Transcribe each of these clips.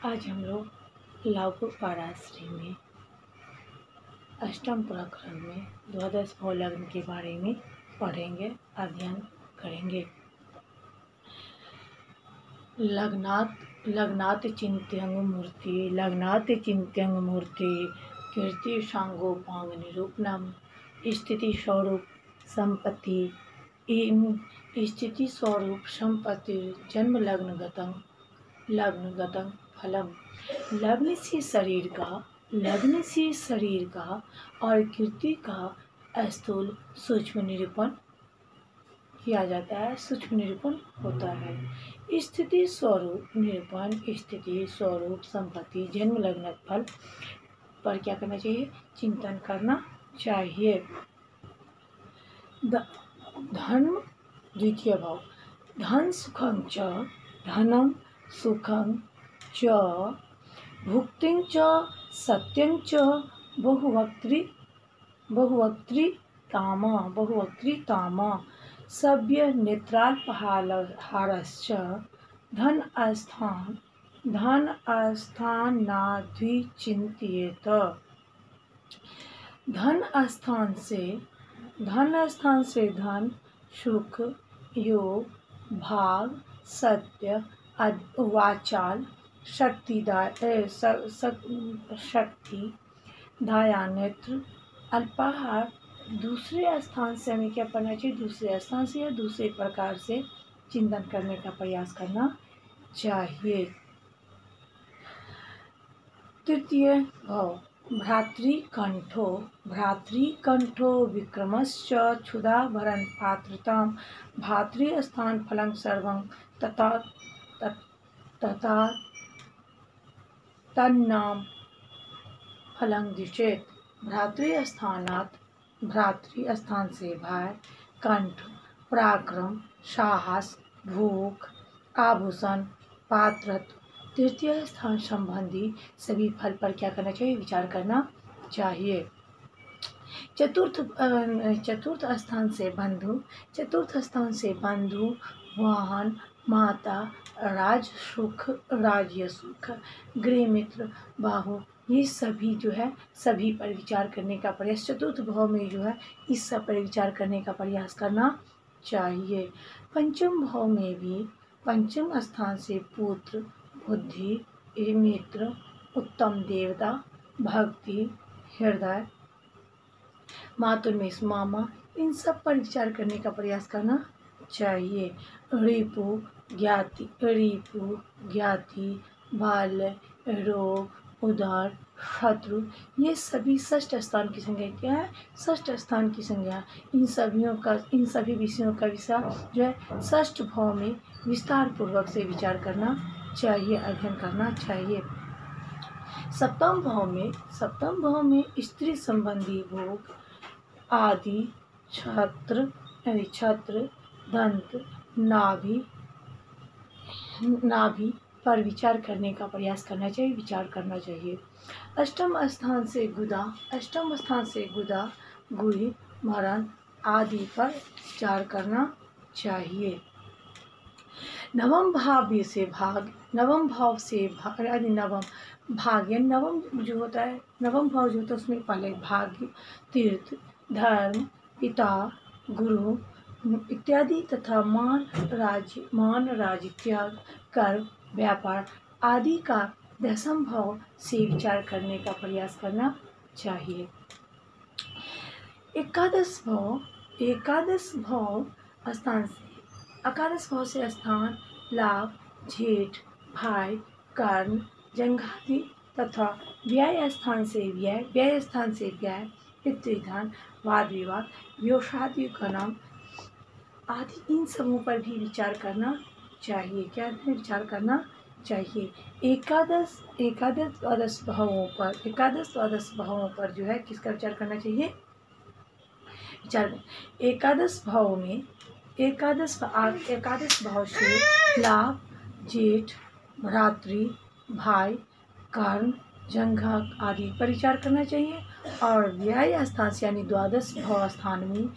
आज हम लोग लघु पराश्री में अष्टम प्रकरण में द्वादश भाव लग्न के बारे में पढ़ेंगे, अध्ययन करेंगे। लग्नात् चिंत्यंग मूर्ति कीर्ति सांगोपांग निरूपणम स्थिति स्वरूप संपत्ति जन्म लग्नगतं फलम। लग्न से शरीर का और कीर्ति का स्थूल सूक्ष्म निरूपण किया जाता है, सूक्ष्म निरूपण होता है। स्थिति स्वरूप निरूपण, स्थिति स्वरूप संपत्ति जन्म लग्न फल पर क्या करना चाहिए? चिंतन करना चाहिए। धर्म द्वितीय भाव, धन सुखं च धनं सुखं च भुक्तिं च सत्यं च बहुवक्त्रिताम सभ्य नेत्राल्पहारश्च धन स्थानाद्विचिन्तयेत। धन स्थान से धन, सुख, योग, भाग, सत्य, वाचाल, शक्ति, दयानेत्र, अल्पाहार। दूसरे स्थान से हमें क्या करना चाहिए? दूसरे स्थान से या दूसरे प्रकार से चिंतन करने का प्रयास करना चाहिए। तृतीय भाव, भ्रातृकंठो विक्रमश्च क्षुधाभरण पात्रतां भ्रातृस्थान फलं सर्वं तथा तन्नाम फलं दिशेत। भ्रातृस्थान से भय, कंठ, पराक्रम, साहस, भूख, आभूषण, पात्रत्व, तृतीय स्थान संबंधी सभी फल पर क्या करना चाहिए? विचार करना चाहिए। चतुर्थ स्थान से बंधु, वाहन, माता, राजसुख, राज्य सुख, गृह मित्र, बाहु, ये सभी जो है सभी पर विचार करने का प्रयास, चतुर्थ भाव में जो है इस सब पर विचार करने का प्रयास करना चाहिए। पंचम भाव में भी पंचम स्थान से पुत्र, बुद्धि, मित्र, उत्तम देवता, भक्ति, हृदय, मातुर्मेष, मामा, इन सब पर विचार करने का प्रयास करना चाहिए। रिपु, ज्ञाति, बाल्य, रोग, उदर, शत्रु, ये सभी षष्ठ स्थान की संज्ञा क्या है? षष्ठ स्थान की संज्ञा। इन सभी विषयों का विचार जो है षष्ठ भाव में विस्तार पूर्वक से विचार करना चाहिए, अध्ययन करना चाहिए। सप्तम भाव में स्त्री संबंधी भोग आदि, छत्र, दंत, नाभि पर विचार करने का प्रयास करना चाहिए, विचार करना चाहिए। अष्टम स्थान से गुदा, गुहि, मरण आदि पर विचार करना चाहिए। नवम भाव जो होता है उसमें पहले भाग्य, तीर्थ, धर्म, पिता, गुरु इत्यादि तथा मान, राज्य, त्याग, कर्म, व्यापार आदि का दशम भाव से विचार करने का प्रयास करना चाहिए। एकादश भाव से स्थान, लाभ, जेठ, भाई, कर्ण, जंघादि तथा व्यय स्थान से व्यय, पितृधन, वाद विवाद, व्योषादि गणम आदि, इन सबों पर भी विचार करना चाहिए। क्या विचार करना चाहिए? एकादश द्वादश भावों पर जो है किसका विचार करना चाहिए? एकादश भाव से लाभ, जेठ, भ्रातृ, भाई, कर्ण, जंघा आदि पर विचार करना चाहिए। और व्यय स्थान से यानी द्वादश भाव स्थान में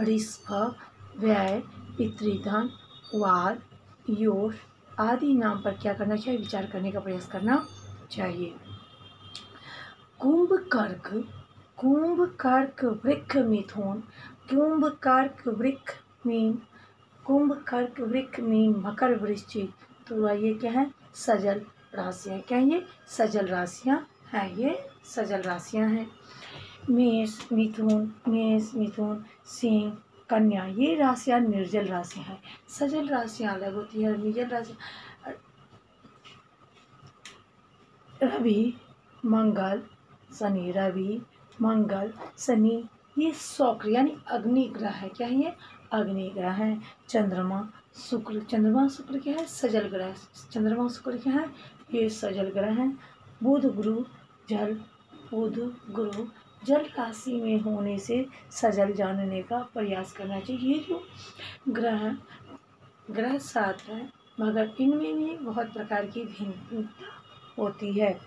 ऋषभ, व्यय, पितृधन, वाद, योष आदि नाम पर क्या करना चाहिए? विचार करने का प्रयास करना चाहिए। कुंभ कर्क वृक्क मिथुन, कुंभ कर्क वृक्क मीन मकर वृश्चिक। तो ये क्या है? सजल राशियाँ। क्या ये? सजल राशियाँ हैं। ये सजल राशियाँ हैं। मेष मिथुन सिंह कन्या, ये राशियाँ निर्जल राशियाँ हैं। सजल राशियाँ अलग होती है, निर्जल राशि। रवि मंगल शनि, ये शुक्र यानी अग्नि ग्रह है। क्या है ये? अग्नि ग्रह है। चंद्रमा शुक्र क्या है? सजल ग्रह। चंद्रमा शुक्र क्या है? ये सजल ग्रह है। बुध गुरु जल राशि में होने से सजल जानने का प्रयास करना चाहिए। ये जो ग्रह 7 है, मगर इनमें भी बहुत प्रकार की भिन्नता होती है।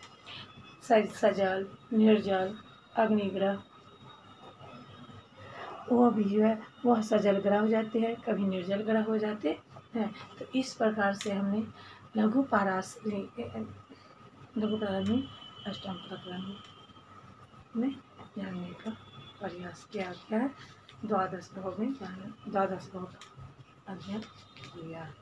सजल, निर्जल, अग्निग्रह, वह भी जो है वह सजल ग्रह हो जाते हैं, कभी निर्जल ग्रह हो जाते हैं। तो इस प्रकार से हमने लघु पारास में अष्टम प्रकरण में जानने का प्रयास किया गया है। द्वादश भाव में द्वादश भाव का अध्ययन किया।